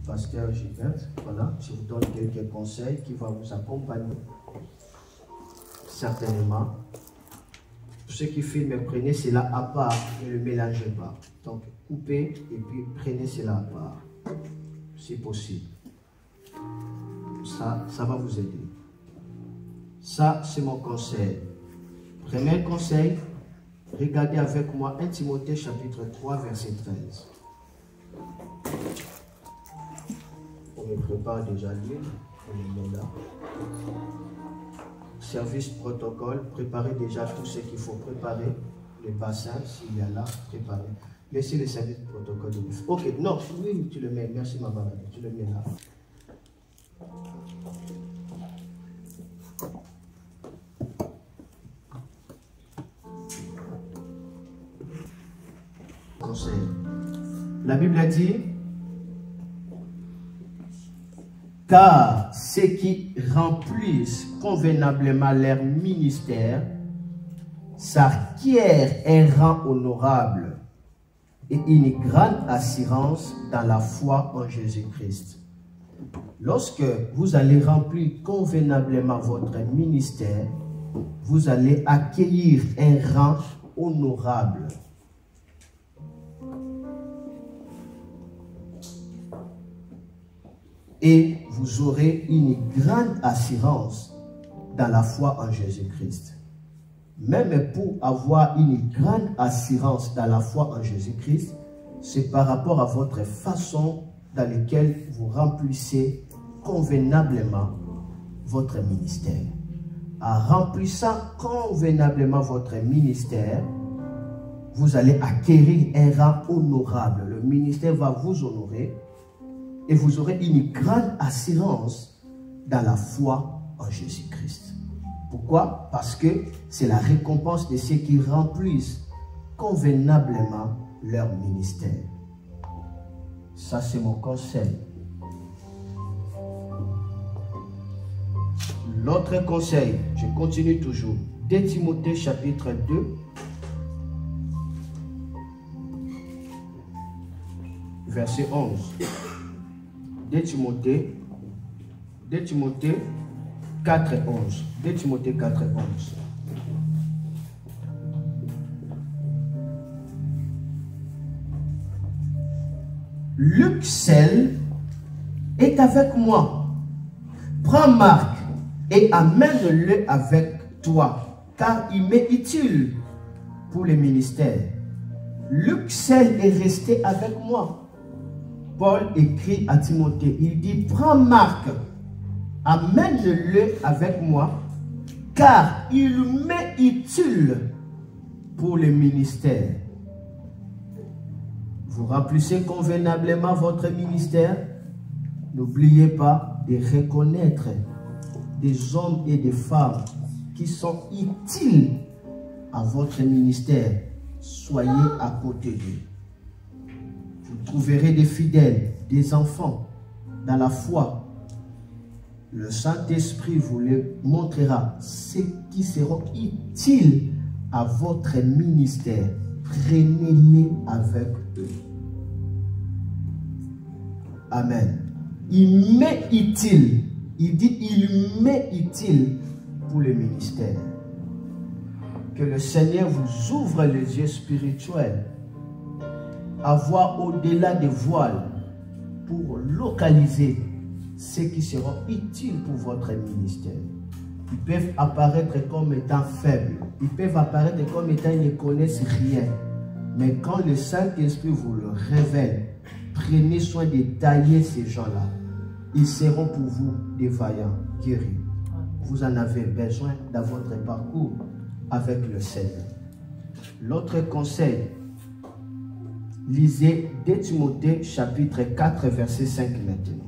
pasteur Gilbert. Voilà, je vous donne quelques conseils qui vont vous accompagner. Certainement. Pour ceux qui filment, prenez cela à part, ne le mélangez pas. Donc, coupez et puis prenez cela à part, si possible. Ça va vous aider. Ça, c'est mon conseil. Premier conseil, regardez avec moi 1 Timothée chapitre 3, verset 13. On me prépare déjà l'huile, on le met là. Service protocole, préparez déjà tout ce qu'il faut préparer. Les bassins, s'il y a là, préparez. Laissez le service protocole. Ok, non, oui, tu le mets. Merci, maman. Tu le mets là. Conseil. La Bible a dit, car ceux qui remplissent convenablement leur ministère s'acquièrent un rang honorable et une grande assurance dans la foi en Jésus-Christ. Lorsque vous allez remplir convenablement votre ministère, vous allez acquérir un rang honorable. Et vous aurez une grande assurance dans la foi en Jésus-Christ. Même pour avoir une grande assurance dans la foi en Jésus-Christ, c'est par rapport à votre façon dans laquelle vous remplissez convenablement votre ministère. En remplissant convenablement votre ministère, vous allez acquérir un rang honorable. Le ministère va vous honorer et vous aurez une grande assurance dans la foi en Jésus-Christ. Pourquoi? Parce que c'est la récompense de ceux qui remplissent convenablement leur ministère. Ça, c'est mon conseil. L'autre conseil, je continue toujours. 2 Timothée chapitre 2, verset 11. 2 Timothée 4, 11. 2 Timothée 4, 11. L'Uxelle est avec moi. Prends Marc et amène-le avec toi, car il m'est utile pour le ministère. L'Uxelle est resté avec moi. Paul écrit à Timothée, il dit, prends Marc, amène-le avec moi, car il m'est utile pour le ministère. Vous remplissez convenablement votre ministère. N'oubliez pas de reconnaître des hommes et des femmes qui sont utiles à votre ministère. Soyez à côté d'eux. Vous trouverez des fidèles, des enfants dans la foi. Le Saint-Esprit vous les montrera, ceux qui seront utiles à votre ministère. Prenez-les avec eux. Amen. Il m'est utile. Il dit, il m'est utile pour le ministère. Que le Seigneur vous ouvre les yeux spirituels à voir au-delà des voiles pour localiser ceux qui seront utiles pour votre ministère. Ils peuvent apparaître comme étant faibles. Ils peuvent apparaître comme étant ils ne connaissent rien. Mais quand le Saint-Esprit vous le révèle, prenez soin de tailler ces gens-là. Ils seront pour vous des vaillants, guéris. Vous en avez besoin dans votre parcours avec le Seigneur. L'autre conseil, lisez 2 Timothée chapitre 4 verset 5 maintenant.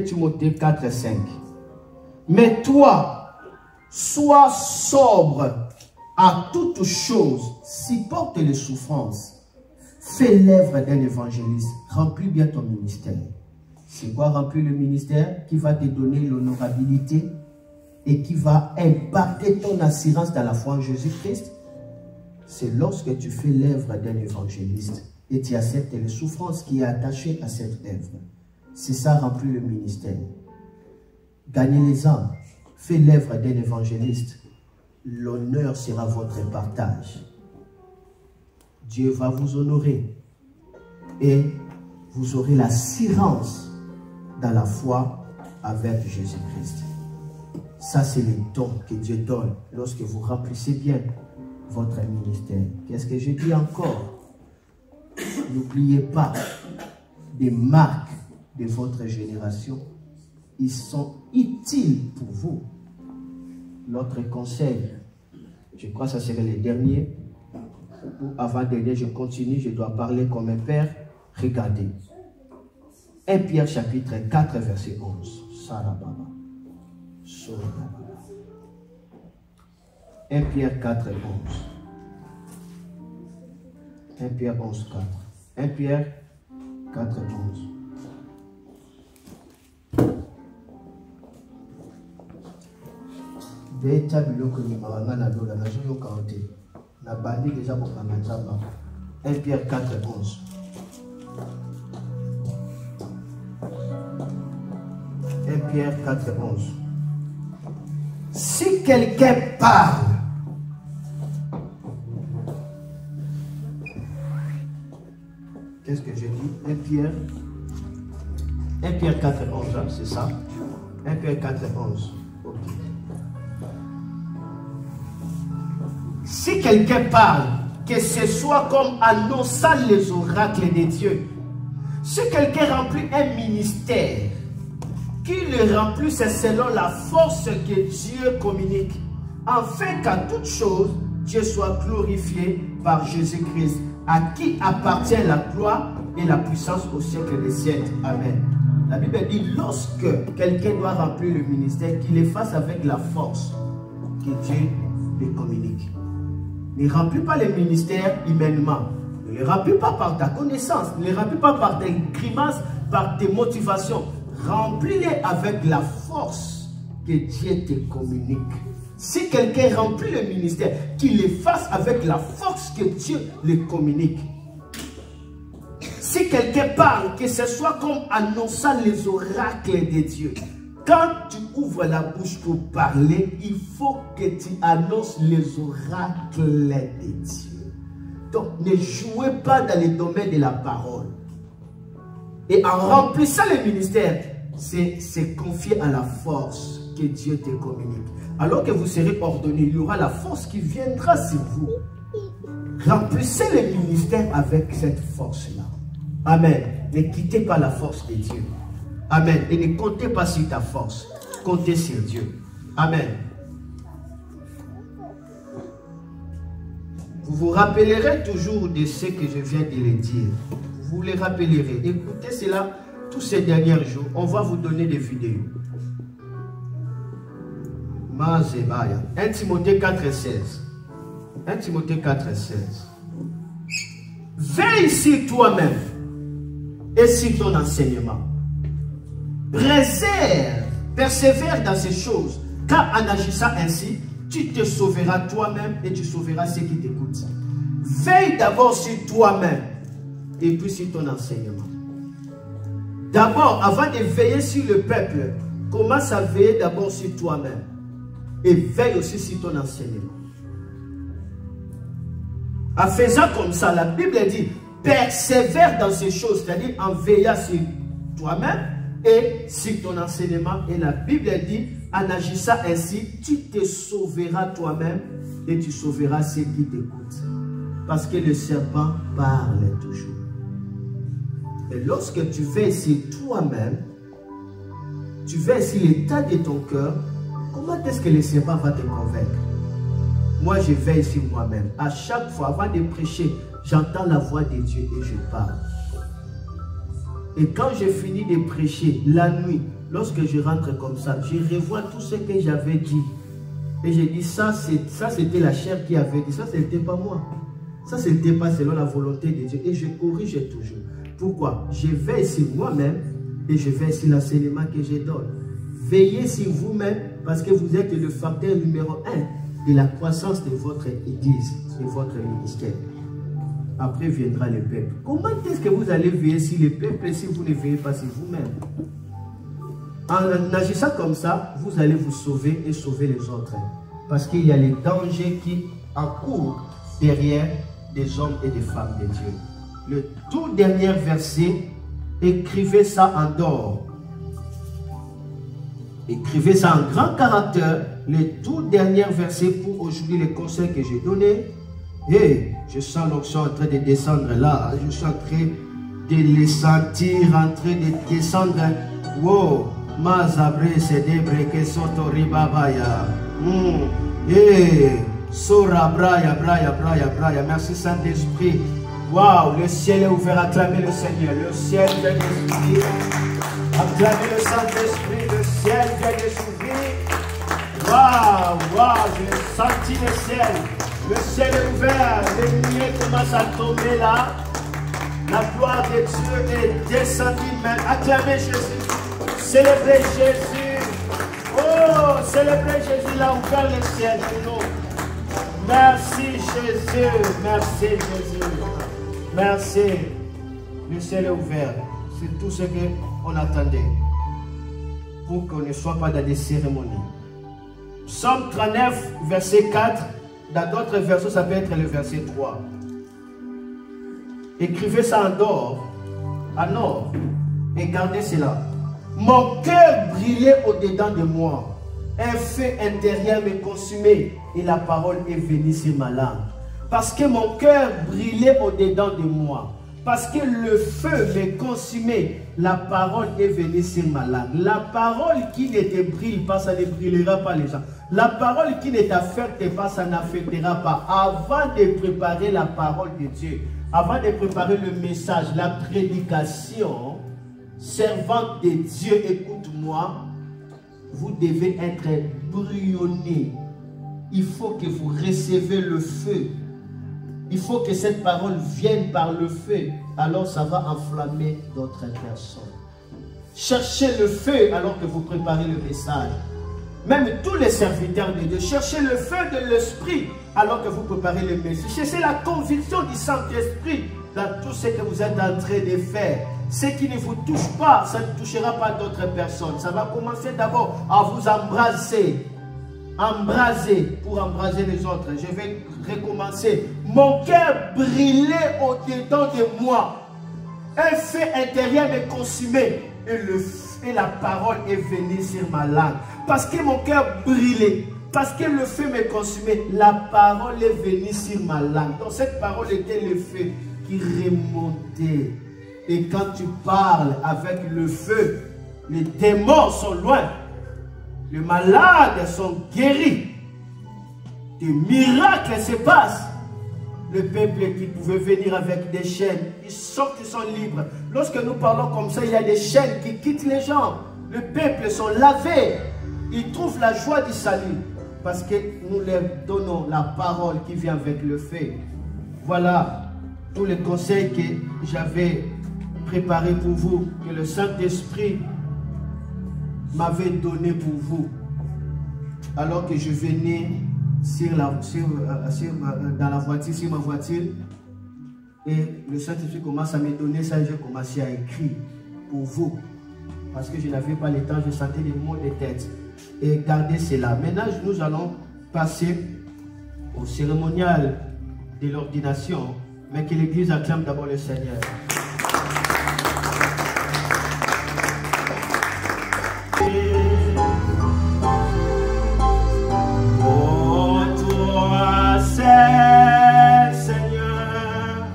Timothée 4, 5. Mais toi, sois sobre à toute chose, supporte les souffrances, Fais l'œuvre d'un évangéliste. Remplis bien ton ministère. C'est quoi remplir le ministère? Qui va te donner l'honorabilité et qui va impacter ton assurance dans la foi en Jésus-Christ. C'est lorsque tu fais l'œuvre d'un évangéliste et tu acceptes les souffrances qui est attachées à cette œuvre. C'est ça remplir le ministère. Gagnez les âmes. Fais l'œuvre d'un évangéliste. L'honneur sera votre partage. Dieu va vous honorer et vous aurez l'assurance dans la foi avec Jésus-Christ. Ça, c'est le don que Dieu donne lorsque vous remplissez bien votre ministère. Qu'est-ce que je dis encore? N'oubliez pas des marques de votre génération. Ils sont utiles pour vous. Notre conseil, je crois que ça serait le dernier. Avant-dernier, je continue, je dois parler comme un père. Regardez. 1 Pierre chapitre 4, verset 11. Sarababa. 1 Pierre 4, 11. 1 Pierre 11, 4. 1 Pierre 4, 11. Beta biloko ni maranga na dola na joyo kaote. Na bandi déjà pour Kananzaba. 1 Pierre 4, 11. 1 Pierre 4, 11. Si quelqu'un parle, qu'est-ce que j'ai dit? 1 Pierre 4, 11, hein, c'est ça? 1 Pierre 4, 11. Ok. Si quelqu'un parle, que ce soit comme annonçant les oracles de Dieu. Si quelqu'un remplit un ministère, qu'il le remplisse selon la force que Dieu communique, afin qu'à toute chose, Dieu soit glorifié par Jésus-Christ, à qui appartient la gloire et la puissance au siècle des siècles. Amen. La Bible dit, lorsque quelqu'un doit remplir le ministère, qu'il le fasse avec la force que Dieu lui communique. Ne remplis pas le ministère humainement. Ne le remplis pas par ta connaissance. Ne le remplis pas par tes grimaces, par tes motivations. Remplis-les avec la force que Dieu te communique. Si quelqu'un remplit le ministère, qu'il le fasse avec la force que Dieu le communique. Si quelqu'un parle, que ce soit comme annonçant les oracles de Dieu. Quand tu ouvres la bouche pour parler, il faut que tu annonces les oracles de Dieu. Donc, ne jouez pas dans le domaine de la parole. Et en remplissant le ministère, c'est confier à la force que Dieu te communique. Alors que vous serez ordonné, il y aura la force qui viendra sur vous. Remplissez le ministère avec cette force-là. Amen. Ne quittez pas la force de Dieu. Amen. Et ne comptez pas sur ta force. Comptez sur Dieu. Amen. Vous vous rappellerez toujours de ce que je viens de le dire. Vous les rappellerez. Écoutez cela tous ces derniers jours. On va vous donner des vidéos. 1 Timothée 4, 16. 1 Timothée 4, 16. Veille sur toi-même et sur ton enseignement. Persévère dans ces choses, car en agissant ainsi, tu te sauveras toi-même et tu sauveras ceux qui t'écoutent. Veille d'abord sur toi-même et puis sur ton enseignement. D'abord, avant de veiller sur le peuple, commence à veiller d'abord sur toi-même et veille aussi sur ton enseignement. En faisant comme ça, la Bible dit, persévère dans ces choses, c'est-à-dire en veillant sur toi-même et sur ton enseignement. Et la Bible dit, en agissant ainsi, tu te sauveras toi-même et tu sauveras ceux qui t'écoutent. Parce que le serpent parle toujours. Et lorsque tu veilles sur toi-même, tu veilles sur l'état de ton cœur, comment est-ce que le serpent va te convaincre? Moi, je veille sur moi-même. À chaque fois, avant de prêcher, j'entends la voix de Dieu et je parle. Et quand j'ai fini de prêcher, la nuit, lorsque je rentre comme ça, je revois tout ce que j'avais dit. Et j'ai dit, ça c'était la chair qui avait dit, ça c'était pas moi. Ça, ce n'était pas selon la volonté de Dieu. Et je corrige toujours. Pourquoi? Je veille sur moi-même et je veille sur l'enseignement que je donne. Veillez sur vous-même parce que vous êtes le facteur numéro 1 de la croissance de votre église, de votre ministère. Après viendra le peuple. Comment est-ce que vous allez veiller sur le peuple si vous ne veillez pas sur vous-même? En agissant comme ça, vous allez vous sauver et sauver les autres. Parce qu'il y a les dangers qui encourent derrière des hommes et des femmes de Dieu. Le tout dernier verset, écrivez ça en d'or. Écrivez ça en grand caractère. Le tout dernier verset pour aujourd'hui, le conseil que j'ai donné. Et je sens l'onction en train de descendre là. Je suis en train de les sentir en train de descendre. Wow! Mazabre sedebre que soto ribabaya. Et sora braya braya braya braya. Merci Saint-Esprit. Waouh, le ciel est ouvert. Acclamez le Seigneur. Le ciel vient de s'ouvrir. Acclamez le Saint-Esprit. Le ciel vient de s'ouvrir. Waouh, waouh, j'ai senti le ciel. Le ciel est ouvert. Les nuées commencent à tomber là. La gloire de Dieu est descendue même. Acclamez Jésus. Célébrez Jésus. Oh, célébrez Jésus. Il a ouvert le ciel pour nous. Merci Jésus. Merci Jésus. Merci. Le ciel est ouvert. C'est tout ce qu'on attendait. Pour qu'on ne soit pas dans des cérémonies. Psaume 39, verset 4. Dans d'autres versions, ça peut être le verset 3. Écrivez ça en or. En or. Et gardez cela. Mon cœur brillait au-dedans de moi. Un feu intérieur me consumait. Et la parole est venue sur ma langue. Parce que mon cœur brillait au-dedans de moi. Parce que le feu me consumait. La parole est venue sur ma langue. La parole qui ne te brille pas, ça ne brillera pas les gens. La parole qui ne t'affecte pas, ça n'affectera pas. Avant de préparer la parole de Dieu, avant de préparer le message, la prédication, servante de Dieu, écoute-moi, vous devez être bouillonné. Il faut que vous recevez le feu. Il faut que cette parole vienne par le feu. Alors ça va enflammer d'autres personnes. Cherchez le feu alors que vous préparez le message. Même tous les serviteurs de Dieu, cherchez le feu de l'esprit alors que vous préparez le message. Cherchez la conviction du Saint-Esprit dans tout ce que vous êtes en train de faire. Ce qui ne vous touche pas, ça ne touchera pas d'autres personnes. Ça va commencer d'abord à vous embraser. Embraser pour embraser les autres. Je vais recommencer. Mon cœur brillait au-dedans de moi. Un feu intérieur me consumait. Et la parole est venue sur ma langue. Parce que mon cœur brillait. Parce que le feu me consumait. La parole est venue sur ma langue. Donc cette parole était le feu qui remontait. Et quand tu parles avec le feu, les démons sont loin. Les malades sont guéris. Des miracles se passent. Le peuple qui pouvait venir avec des chaînes, ils sortent, ils sont libres. Lorsque nous parlons comme ça, il y a des chaînes qui quittent les gens. Le peuple sont lavés. Ils trouvent la joie du salut. Parce que nous leur donnons la parole qui vient avec le feu. Voilà tous les conseils que j'avais préparés pour vous. Que le Saint-Esprit m'avait donné pour vous. Alors que je venais dans la voiture, sur ma voiture, et le Saint-Esprit commence à me donner ça, j'ai commencé à écrire pour vous, parce que je n'avais pas le temps, je sentais des mots de tête, et gardez cela. Maintenant, nous allons passer au cérémonial de l'ordination, mais que l'Église acclame d'abord le Seigneur. Seigneur,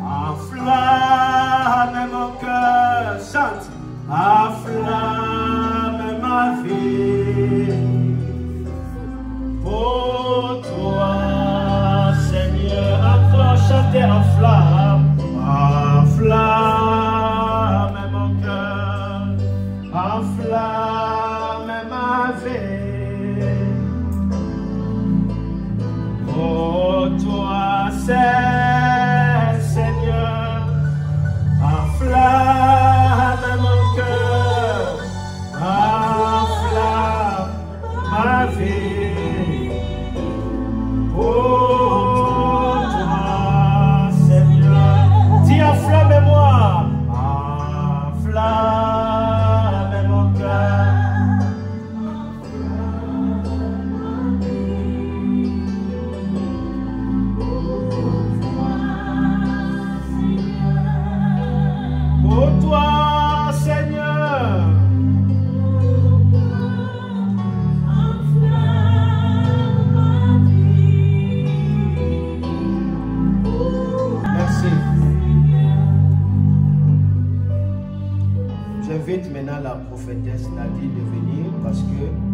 enflamme mon cœur, chante, enflamme ma vie. Pour toi, Seigneur, encore chanter, enflamme, enflamme. maintenant la prophétesse Nadine de venir parce que